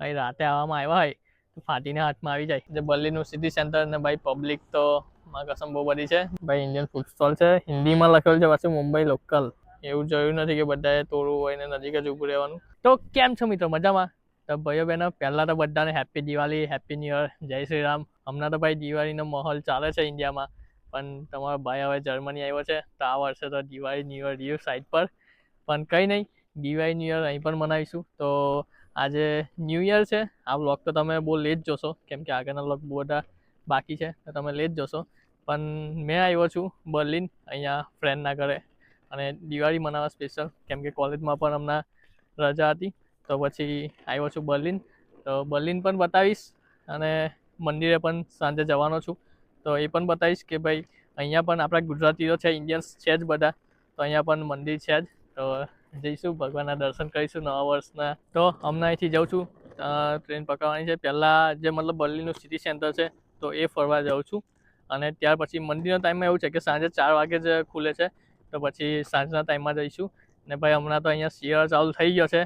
અહીં રાતે આવવામાં આવ્યા હોય તો ફાટીને હાથમાં આવી જાય. જે બર્લિનનું સિટી સેન્ટર ને ભાઈ પબ્લિક તો માં કસમ બહુ બધી છે ભાઈ. ઇન્ડિયન ફૂડ સ્ટોલ છે, હિન્દીમાં લખેલું છે પાછું મુંબઈ લોકલ. એવું જોયું નથી કે બધાએ તોડવું હોય ને નજીક જ ઊભું રહેવાનું. તો કેમ છો મિત્રો, મજામાં? તો ભાઈઓ બહેનો, પહેલાં તો બધાને happy Diwali, happy new year, જય શ્રી રામ. હમણાં તો ભાઈ દિવાળીનો માહોલ ચાલે છે ઇન્ડિયામાં, પણ તમારો ભાઈ હવે જર્મની આવ્યો છે તો આ વર્ષે તો દિવાળી ન્યૂ યર રહ્યું સાઈડ પર. પણ કંઈ નહીં, દિવાળી ન્યૂ યર અહીં પણ મનાવીશું. તો આજે ન્યૂ યર છે. આ વ્લોગ તો તમે બહુ લેટ જોશો કેમ કે આગળના વ્લોગ બહુ બધા બાકી છે તો તમે લેટ જોશો. પણ મેં આવ્યો છું બર્લિન, અહીંયા ફ્રેન્ડના ઘરે, અને દિવાળી મનાવવા સ્પેશિયલ કેમ કે કોલેજમાં પણ હમણાં રજા હતી. તો પછી આવ્યો છું બર્લિન. તો બર્લિન પણ બતાવીશ અને મંદિરે પણ સાંજે જવાનો છું તો એ પણ બતાવીશ કે ભાઈ અહીંયા પણ આપણા ગુજરાતીઓ છે, ઇન્ડિયન્સ છે જ બધા, તો અહીંયા પણ મંદિર છે જ. તો જઈશું, ભગવાનના દર્શન કરીશું નવા વર્ષના. તો હમણાં અહીંથી જાઉં છું, ટ્રેન પકડવાની છે. પહેલાં જે મતલબ બર્લિનનું સિટી સેન્ટર છે તો એ ફરવા જાઉં છું, અને ત્યાર પછી મંદિરનો ટાઈમમાં એવું છે કે સાંજે 4 વાગે જ ખુલે છે, તો પછી સાંજના ટાઈમમાં જઈશું. ને ભાઈ હમણાં તો અહીંયા શિયાળો ચાલુ થઈ ગયો છે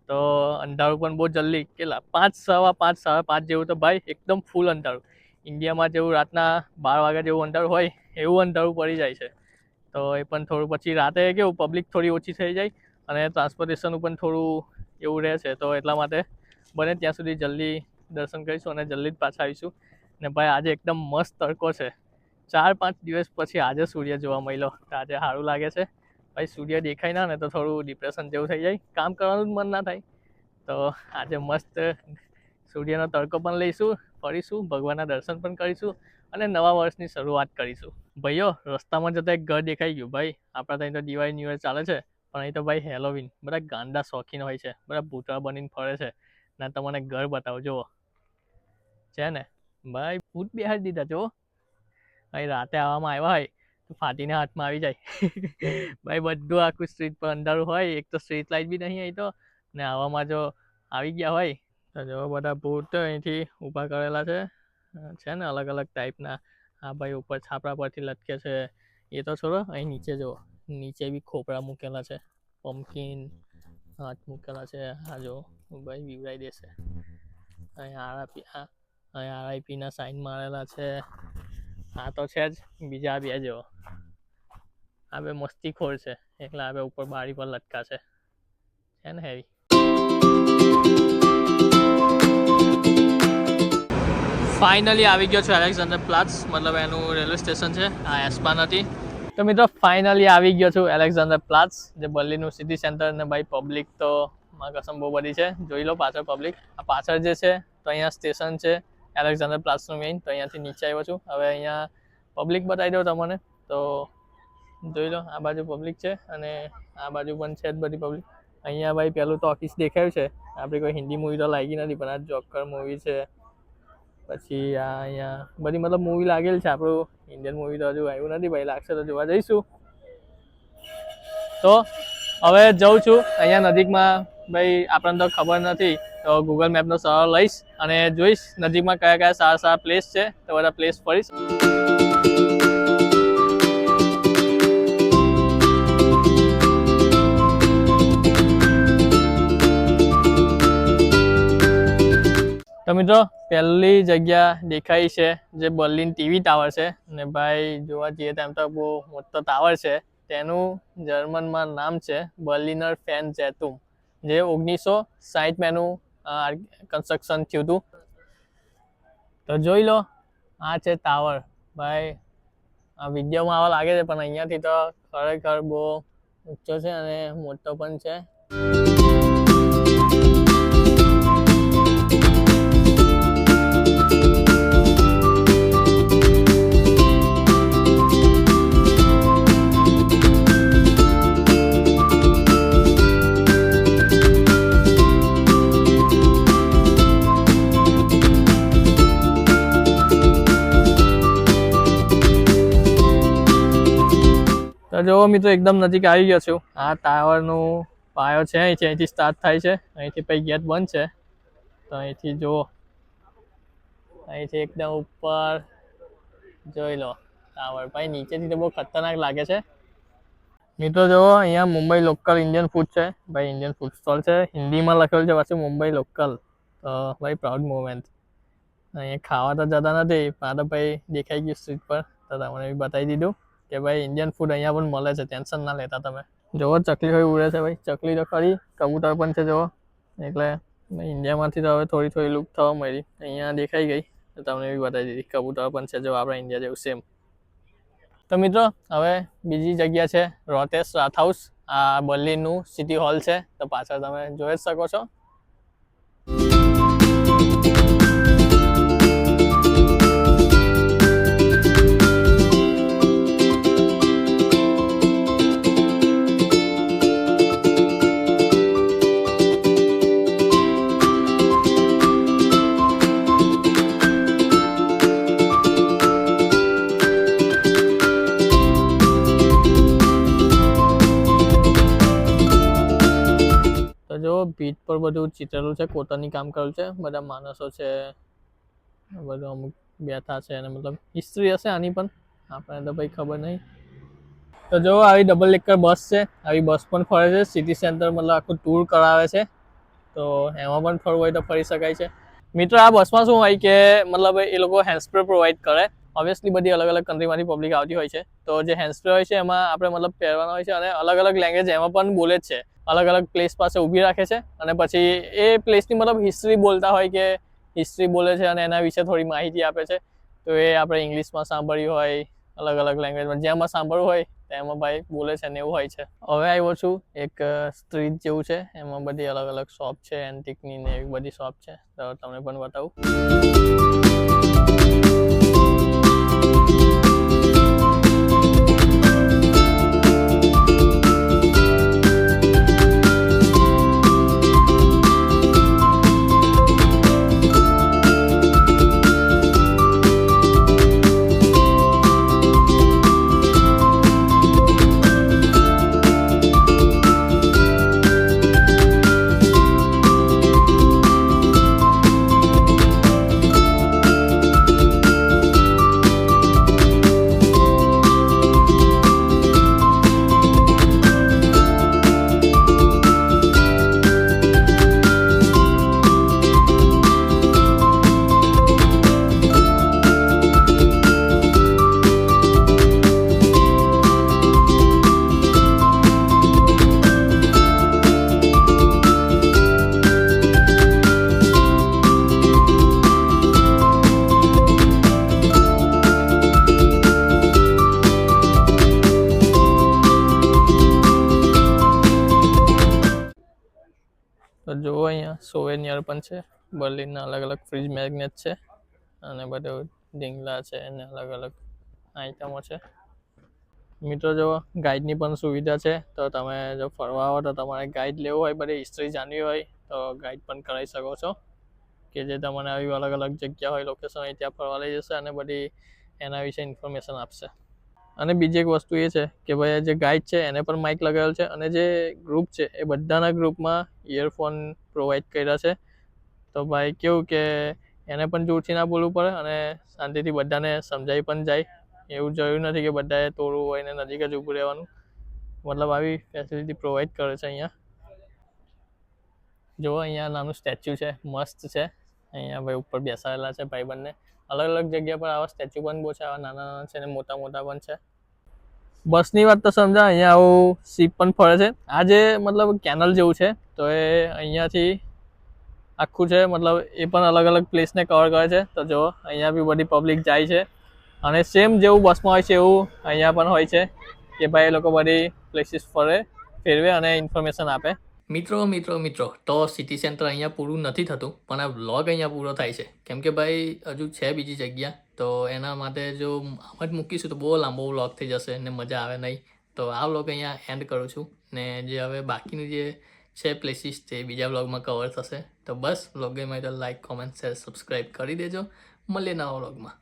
તો અંધારું પણ બહુ જલ્દી, કેટલા 5, સવા 5, સાડા 5 જેવું તો ભાઈ એકદમ ફૂલ અંધારું. ઇન્ડિયામાં જેવું રાતના 12 વાગ્યા જેવું અંધારું હોય એવું અંધારું પડી જાય છે. તો એ પણ થોડું પછી રાતે કેવું પબ્લિક થોડી ઓછી થઈ જાય અને ટ્રાન્સપોર્ટેશનનું પણ થોડું એવું રહે છે, તો એટલા માટે બને ત્યાં સુધી જલ્દી દર્શન કરીશું અને જલ્દી જ પાછા આવીશું. ને ભાઈ આજે એકદમ મસ્ત તડકો છે. 4-5 દિવસ પછી આજે સૂર્ય જોવા મળ્યો તો આજે સારું લાગે છે. ભાઈ સૂર્ય દેખાય ના ને તો થોડું ડિપ્રેશન જેવું થઈ જાય, કામ કરવાનું જ મન ના થાય. તો આજે મસ્ત સૂર્યનો તડકો પણ લઈશું, ફરીશું, ભગવાનના દર્શન પણ કરીશું અને નવા વર્ષની શરૂઆત કરીશું. ભાઈઓ, રસ્તામાં જતા એક ઘર દેખાઈ ગયું. ભાઈ આપણા ત્યાં તો દિવાળી ન્યૂ યર ચાલે છે, પણ અહીં તો ભાઈ હેલોવીન, બધા ગાંડા શોખીન હોય છે, બધા ભૂતળા બનીને ફરે છે. ના તમને ઘર બતાવો, જુઓ છે ને ભાઈ, ભૂત બેહાડી દીધા. જુઓ, અહીં રાતે આવવામાં આવ્યા હોય તો ફાટીને હાથમાં આવી જાય. ભાઈ બધું આખું સ્ટ્રીટ પર અંધારું હોય, એક તો સ્ટ્રીટ લાઇટ બી નહીં અહીં તો, ને આવામાં જો આવી ગયા હોય તો જો બધા ભૂત અહીંથી ઊભા કરેલા છે ને અલગ અલગ ટાઈપના. આ ભાઈ ઉપર છાપરા પરથી લટકે છે એ તો છોડો, અહીં નીચે જુઓ, નીચે બી ખોપરા મૂકેલા છે, પમ્પકિન હાથ મૂકેલા છે. આ જો ભાઈ બીવડાઈ દેશે. અહીંયા આરઆઈપીના સાઇન મારેલા છે. આ તો છે જ, બીજા બે જો, આ બે મસ્તીખોર છે એટલે આ બે ઉપર બારી પર લટકાશે, છે ને હેવી. ફાઇનલી આવી ગયો છું એલેક્ઝાન્ડર પ્લાટ્સ, મતલબ એનું રેલવે સ્ટેશન છે. આ એસપાન હતી. તો મિત્રો ફાઇનલી આવી ગયો છું એલેક્ઝાન્ડર પ્લાટ્સ, જે બર્લિનનું સિટી સેન્ટર. ને ભાઈ પબ્લિક તો માં કસમ બહુ બધી છે, જોઈ લો પાછળ પબ્લિક. આ પાછળ જે છે તો અહીંયા સ્ટેશન છે એલેક્ઝાન્ડર પ્લાટ્સનું મેઇન. તો અહીંયાથી નીચે આવ્યો છું. હવે અહીંયા પબ્લિક બતાવી દઉં તમને, તો જોઈ લો આ બાજુ પબ્લિક છે અને આ બાજુ પણ છે જ બધી પબ્લિક. અહીંયા ભાઈ પેલું તો ઓફિસ દેખાયું છે. આપણી કોઈ હિન્દી મૂવી તો લાગી નથી, પણ આ જોકર મૂવી છે. પછી આ અહીંયા બધી મતલબ મૂવી લાગેલ છે. આપણું ઇન્ડિયન મૂવી તો હજુ આવ્યું નથી ભાઈ, લાગશે તો જોવા જઈશું. તો હવે જઉં છું અહીંયા નજીકમાં. ભાઈ આપણને તો ખબર નથી તો ગૂગલ મેપનો સહારો લઈશ અને જોઈશ નજીકમાં કયા કયા સારા સારા પ્લેસ છે, તો બધા પ્લેસ ફરીશ. તો મિત્રો પહેલી જગ્યા દેખાઈ છે જે બર્લિન ટીવી ટાવર છે. ને ભાઈ જોવા જઈએ તો એમ તો બહુ મોટો ટાવર છે. તેનું જર્મનમાં નામ છે બર્લિનર ફેનઝેતુમ, જે 1960 એનું કન્સ્ટ્રક્શન થયું હતું. તો જોઈ લો, આ છે ટાવર. ભાઈ આ વિડીયોમાં આવા લાગે છે, પણ અહીંયાથી તો ખરેખર બહુ ઊંચો છે અને મોટો પણ છે. તો જો મિત્રો એકદમ નજીક આવી ગયો છું. આ ટાવરનું પાયો છે અહીંથી સ્ટાર્ટ થાય છે, અહીંથી પછી ગેટ બંધ છે. તો અહીંથી જુઓ, અહીંથી એકદમ ઉપર જોઈ લો ટાવર. ભાઈ નીચેથી તો બહુ ખતરનાક લાગે છે. મિત્રો જુઓ, અહીંયા મુંબઈ લોકલ ઇન્ડિયન ફૂડ છે. ભાઈ ઇન્ડિયન ફૂડ સ્ટોલ છે, હિન્દીમાં લખેલું છે પાછું મુંબઈ લોકલ. તો ભાઈ પ્રાઉડ મોમેન્ટ. અહીંયા ખાવા તો જતા નથી પણ આ તો ભાઈ દેખાઈ ગયું સ્ટ્રીટ પર તો તમને બી બતાવી દીધું કે ભાઈ ઇન્ડિયન ફૂડ અહીંયા પણ મળે છે, ટેન્શન ના લેતા તમે. જોવો ચકલી હોય ઉડે છે ભાઈ, ચકલી તો ખરી, કબૂતર પણ છે જોવો. એટલે ઇન્ડિયામાંથી તો હવે થોડી થોડી લુક થવા મળી, અહીંયા દેખાઈ ગઈ તો તમને બી બતાવી દીધી. કબૂતર પણ છે જો આપણા ઇન્ડિયા જેવું સેમ. તો મિત્રો હવે બીજી જગ્યા છે રોટેસ રાથહાઉસ. આ બર્લિનનું સિટી હોલ છે, તો પાછળ તમે જોઈ જ શકો છો. તો જો ભીત પર બધું ચિતરેલું છે, કોતરની કામ કરેલું છે, બધા માણસો છે, બધું અમુક બેઠા છે અને મતલબ હિસ્ટ્રી હશે આની પણ, આપણે તો ભાઈ ખબર નહીં. તો જો આવી ડબલ ડેકર બસ છે, આવી બસ પણ ફરે છે સિટી સેન્ટર, મતલબ આખું ટૂર કરાવે છે, તો એમાં પણ ફરવું હોય તો ફરી શકાય છે. મિત્રો આ બસમાં શું હોય કે મતલબ એ લોકો હેન્ડસ્પ્રે પ્રોવાઈડ કરે. ઓબ્વિયસલી બધી અલગ અલગ કન્ટ્રીમાંથી પબ્લિક આવતી હોય છે, તો જે હેન્ડસ્પ્રે હોય છે એમાં આપણે મતલબ પહેરવાના હોય છે અને અલગ અલગ લેંગ્વેજ એમાં પણ બોલે જ છે. અલગ અલગ પ્લેસ પાસે ઊભી રાખે છે અને પછી એ પ્લેસની મતલબ હિસ્ટ્રી બોલતા હોય કે હિસ્ટ્રી બોલે છે અને એના વિશે થોડી માહિતી આપે છે. તો એ આપણે ઇંગ્લિશમાં સાંભળ્યું હોય, અલગ અલગ લેંગ્વેજમાં જેમાં સાંભળવું હોય એમાં ભાઈ બોલે છે ને એવું હોય છે. હવે આવ્યો છું એક સ્ટ્રીટ જેવું છે, એમાં બધી અલગ અલગ શોપ છે, એન્ટિકની ને એવી બધી શોપ છે, તો તમને પણ બતાવું. તો જુઓ અહીંયા સોવેનિયર પણ છે, બર્લિનના અલગ અલગ ફ્રીજ મેગ્નેટ છે અને બધું ઢીંગલા છે અને અલગ અલગ આઈટમો છે. મિત્રો જો ગાઈડની પણ સુવિધા છે, તો તમે જો ફરવા આવો તો તમારે ગાઈડ લેવું હોય, બધી હિસ્ટ્રી જાણવી હોય તો ગાઈડ પણ કરાવી શકો છો, કે જે તમને આવી અલગ અલગ જગ્યા હોય, લોકેશન હોય ત્યાં ફરવા લઈ જશે અને બધી એના વિશે ઇન્ફોર્મેશન આપશે. અને બીજી એક વસ્તુ એ છે કે ભાઈ જે ગાઈડ છે એને પણ માઇક લગાવેલ છે અને જે ગ્રુપ છે એ બધાના ગ્રુપમાં ઇયરફોન પ્રોવાઈડ કર્યા છે. તો ભાઈ કેવું કે એને પણ જોરથી ના બોલવું પડે અને શાંતિથી બધાને સમજાઈ પણ જાય. એવું જરૂરી નથી કે બધાએ તોડવું હોય ને નજીક જ ઊભું રહેવાનું, મતલબ આવી ફેસિલિટી પ્રોવાઈડ કરે છે અહીંયા. જો અહીંયા નાનું સ્ટેચ્યુ છે, મસ્ત છે. અહીંયા ભાઈ ઉપર બેસાડેલા છે ભાઈ બંને. અલગ અલગ જગ્યા પર આવા સ્ટેચ્યુ પણ બહુ છે, આવા નાના નાના છે ને મોટા મોટા પણ છે. બસની વાત તો સમજા, અહીંયા આવું શીપ પણ ફરે છે. આ જે મતલબ કેનલ જેવું છે, તો એ અહીંયાથી આખું છે, મતલબ એ પણ અલગ અલગ પ્લેસને કવર કરે છે. તો જો અહીંયા બી બધી પબ્લિક જાય છે અને સેમ જેવું બસમાં હોય છે એવું અહીંયા પણ હોય છે કે ભાઈ એ લોકો બધી પ્લેસીસ ફેરવે અને ઇન્ફોર્મેશન આપે. મિત્રો તો સિટી સેન્ટર અહીંયા પૂરું નથી થતું, પણ આ વ્લોગ અહીંયા પૂરો થાય છે, કેમ કે ભાઈ હજુ છે બીજી જગ્યા, તો એના માટે જો આમ જ મૂકીશું તો બહુ લાંબો વ્લોગ થઈ જશે ને મજા આવે નહીં. તો આ વ્લોગ અહીંયા એન્ડ કરું છું ને જે હવે બાકીની જે છે પ્લેસીસ તે બીજા વ્લોગમાં કવર થશે. તો બસ વ્લોગ ગમ્યો હોય તો લાઈક, કોમેન્ટ, શેર, સબસ્ક્રાઈબ કરી દેજો. મળીએ નવા વ્લોગમાં.